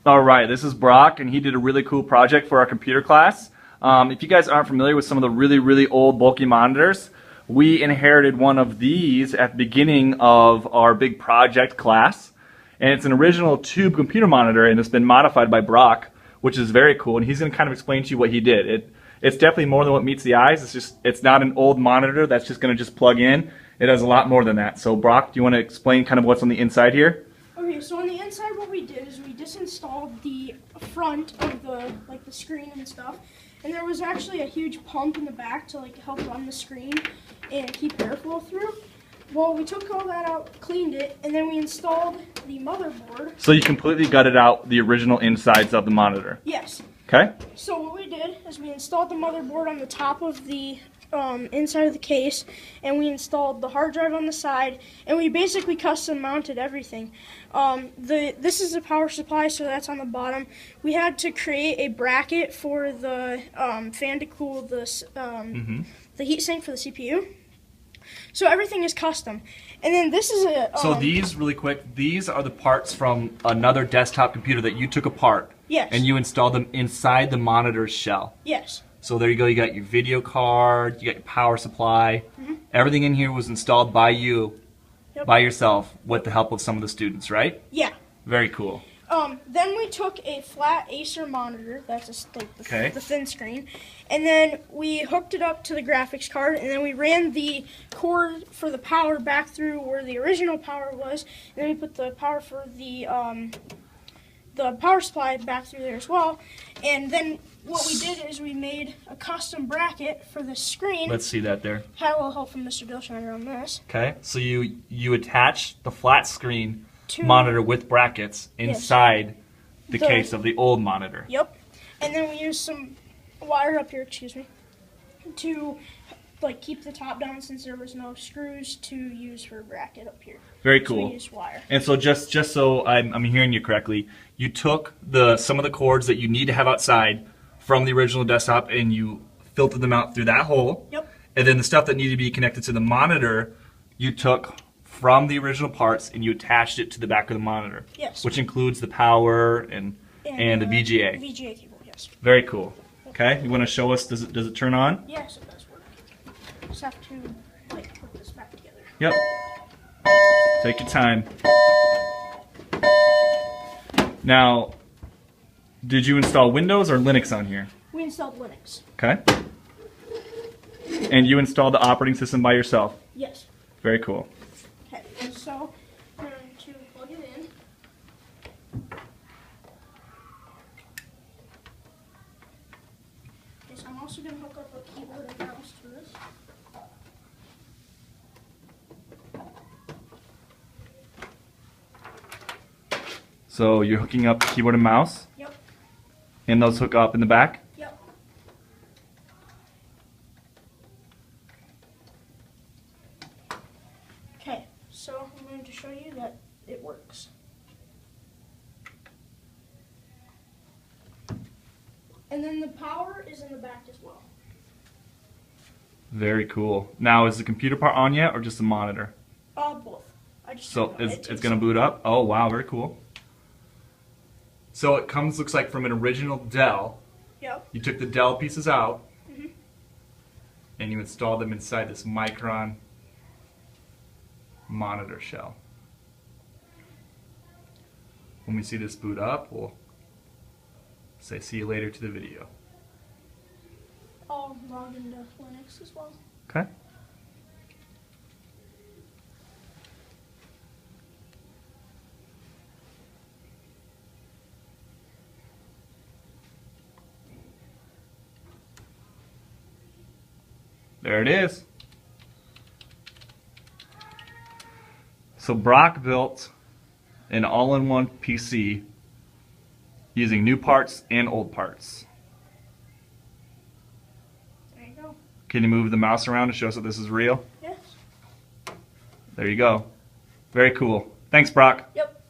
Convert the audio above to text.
All right, this is Brock, and he did a really cool project for our computer class. If you guys aren't familiar with some of the really old bulky monitors, we inherited one of these at the beginning of our big project class. And it's an original tube computer monitor, and it's been modified by Brock, which is very cool. And he's going to kind of explain to you what he did. It's definitely more than what meets the eyes. It's not an old monitor that's just going to just plug in. It does a lot more than that. So Brock, do you want to explain kind of what's on the inside here? Okay, so on the inside what we did is we disinstalled the front of the screen and stuff, and there was actually a huge pump in the back to help run the screen and keep airflow through. Well, we took all that out, cleaned it, and then we installed the motherboard. So you completely gutted out the original insides of the monitor? Yes. Okay. So what we did is we installed the motherboard on the top of the inside of the case, and we installed the hard drive on the side, and we basically custom mounted everything. This is the power supply, so that's on the bottom. We had to create a bracket for the fan to cool the heatsink for the CPU. So everything is custom. And then this is a... So these, really quick, these are the parts from another desktop computer that you took apart. Yes. And you installed them inside the monitor's shell. Yes. So there you go, you got your video card, you got your power supply. Everything in here was installed by you, by yourself, with the help of some of the students, right? Yeah. Very cool. Then we took a flat Acer monitor, that's Okay. the thin screen, and then we hooked it up to the graphics card, and then we ran the cord for the power back through where the original power was, and then we put the power for the power supply back through there as well. And then what we did is we made a custom bracket for the screen. Let's see that there. Had a little help from Mr. Dilshiner on this. Okay, so you attach the flat screen monitor with brackets inside the case of the old monitor. Yep. And then we used some wire up here, excuse me, to keep the top down since there was no screws to use for a bracket up here. Very cool. So we used wire. And so just so I'm hearing you correctly, you took some of the cords that you need to have outside from the original desktop and you filtered them out through that hole. Yep. And then the stuff that needed to be connected to the monitor, you took from the original parts and you attached it to the back of the monitor. Yes. Which includes the power and the VGA. VGA cable, yes. Very cool. Okay, you want to show us, does it turn on? Yes, it does work. Just have to put this back together. Yep. Take your time. Now, did you install Windows or Linux on here? We installed Linux. Okay. And you installed the operating system by yourself? Yes. Very cool. Okay, so I'm going to plug it in. Okay, so I'm also going to hook up a keyboard and mouse to this. So you're hooking up the keyboard and mouse? Yep. And those hook up in the back? Yep. Okay, so I'm going to show you that it works. And then the power is in the back as well. Very cool. Now, is the computer part on yet or just the monitor? Both. I just So it's going to boot up? Oh, wow, very cool. So it looks like from an original Dell. Yep. You took the Dell pieces out and you installed them inside this Micron monitor shell. When we see this boot up, we'll say see you later to the video. I'll log into Linux as well. Okay. There it is. So Brock built an all-in-one PC using new parts and old parts. There you go. Can you move the mouse around to show us that this is real? Yes. There you go. Very cool. Thanks, Brock. Yep.